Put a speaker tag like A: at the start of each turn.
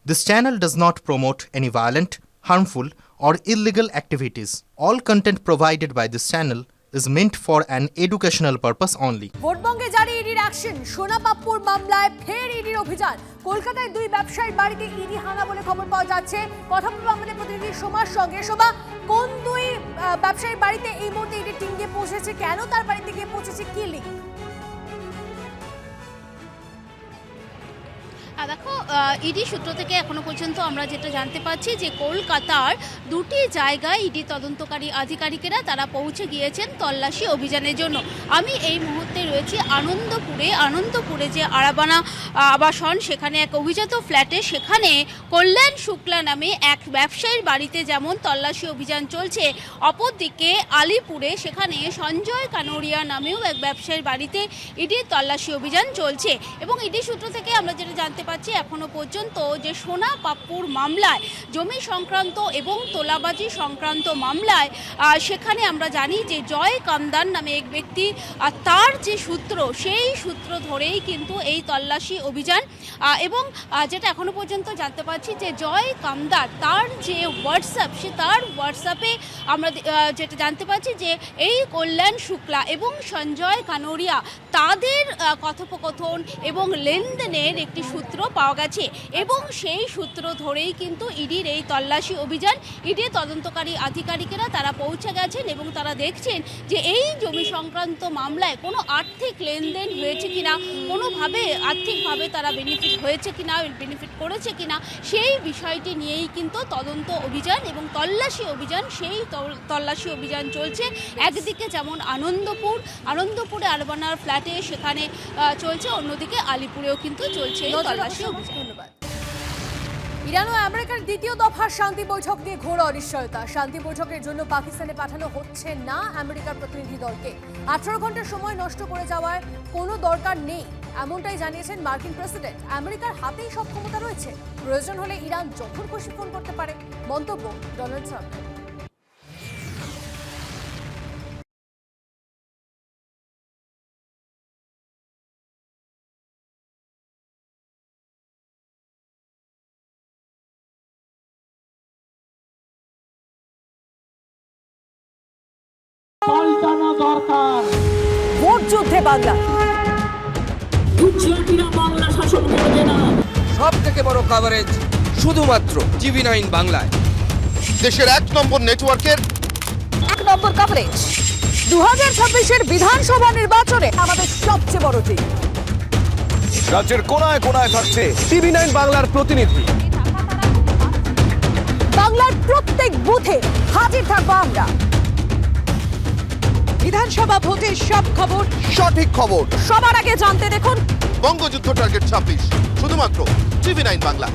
A: This channel does not promote any violent, harmful, or illegal activities. All content provided by this channel is meant for an educational purpose only.
B: ভোটবঙ্গে জারি ইডির action, সোনা পাপ্পুর মামলায় ফের ইডির অভিযান। কলকাতায় দুই ব্যবসায়ীর বাড়িতে ইডি হানা বলে খবর পাওয়া যাচ্ছে। কথা বলবো আমাদের প্রতিনিধি সোমার সঙ্গে। সোমা, কোন দুই ব্যবসায়ীর বাড়িতে এই মুহূর্তে ইডির টিম গিয়ে পৌঁছেছে, কেন তার বাড়িতে গিয়ে পৌঁছেছে, কি লিঙ্ক?
C: দেখো, ইডি সূত্র থেকে এখনো পর্যন্ত আমরা যেটা জানতে পারছি যে কলকাতার দুটি জায়গায় ইডি তদন্তকারী আধিকারিকেরা তারা পৌঁছে গিয়েছেন তল্লাশি অভিযানের জন্য। আমি এই মুহূর্তে রয়েছি আনন্দপুরে যে আরাবানা আবাসন, সেখানে এক অভিজাত ফ্ল্যাটে, সেখানে কল্যাণ শুক্লা নামে এক ব্যবসায়ীর বাড়িতে যেমন তল্লাশি অভিযান চলছে, অপরদিকে আলিপুরে সেখানে সঞ্জয় কানোরিয়া নামেও এক ব্যবসায়ীর বাড়িতে ইডির তল্লাশি অভিযান চলছে। এবং ইডি সূত্র থেকে আমরা যেটা জানতে পাচ্ছি এখনো পর্যন্ত যে সোনা পাপ্পুর মামলায়, জমি সংক্রান্ত এবং তোলাবাজি সংক্রান্ত মামলায়, সেখানে আমরা জানি যে জয় কামদার নামে এক ব্যক্তি, তার যে সূত্র, সেই সূত্র ধরেই কিন্তু এই তল্লাশি অভিযান। এবং যেটা এখনো পর্যন্ত জানতে পারছি যে জয় কামদার, তার যে হোয়াটসঅ্যাপ, তার হোয়াটসঅ্যাপে আমরা যেটা জানতে পারছি যে এই কল্যাণ শুক্লা এবং সঞ্জয় কানোরিয়া তাদের কথোপকথন এবং লেনদেনের একটি সূত্র পাওয়া গেছে। এবং সেই সূত্র ধরেই কিন্তু ইডির এই তল্লাশি অভিযান। ইডির তদন্তকারী আধিকারিকেরা তারা পৌঁছে গেছেন এবং তারা দেখছেন যে এই জমি সংক্রান্ত মামলায় কোনো আর্থিক লেনদেন হয়েছে কিনা, কোনোভাবে আর্থিকভাবে তারা বেনিফিট হয়েছে কিনা, বেনিফিট করেছে কিনা, সেই বিষয়টি নিয়েই কিন্তু তদন্ত অভিযান এবং তল্লাশি অভিযান, সেই তল্লাশি অভিযান চলছে। একদিকে যেমন আনন্দপুরে আরবানার ফ্ল্যাটে সেখানে চলছে, অন্যদিকে আলিপুরেও কিন্তু চলছে তল্লাশি অভিযান।
B: ধন্যবাদ। ইরান ও আমেরিকার দ্বিতীয় দফার শান্তি বৈঠক নিয়ে ঘোর অনিশ্চয়তা। শান্তি বৈঠকের জন্য পাকিস্তানে পাঠানো হচ্ছে না আমেরিকার প্রতিনিধি দলকে। 18 ঘন্টা সময় নষ্ট করে যাওয়ার কোনো দরকার নেই, এমনটাই জানিয়েছেন মার্কিন প্রেসিডেন্ট। আমেরিকার হাতেই সব ক্ষমতা রয়েছে, প্রয়োজন হলে ইরান যখন খুশি ফোন করতে পারে, মন্তব্য ডোনাল্ড ট্রাম্পের।
D: পাল্টানো দরকার।
B: ভোট যুদ্ধে বাংলা,
D: বাংলা শাসন করবে না।
E: সব থেকে বড় কভারেজ শুধুমাত্র TV9 বাংলায়।
F: দেশের 1 নম্বর নেটওয়ার্কের
B: 1 নম্বর কভারেজ। 2026-এর বিধানসভা নির্বাচনে আমাদের সবচেয়ে বড় টিম।
G: রাজ্যের কোনায় কোনায় থাকছে TV9 বাংলার প্রতিনিধি।
B: বাংলার প্রত্যেক বুথে হাজির থাকবো আমরা। বিধানসভা ভোটের সব খবর,
F: সঠিক খবর
B: সবার আগে জানতে দেখুন
F: বঙ্গযুদ্ধ টার্গেট 26 শুধুমাত্র TV9 বাংলা।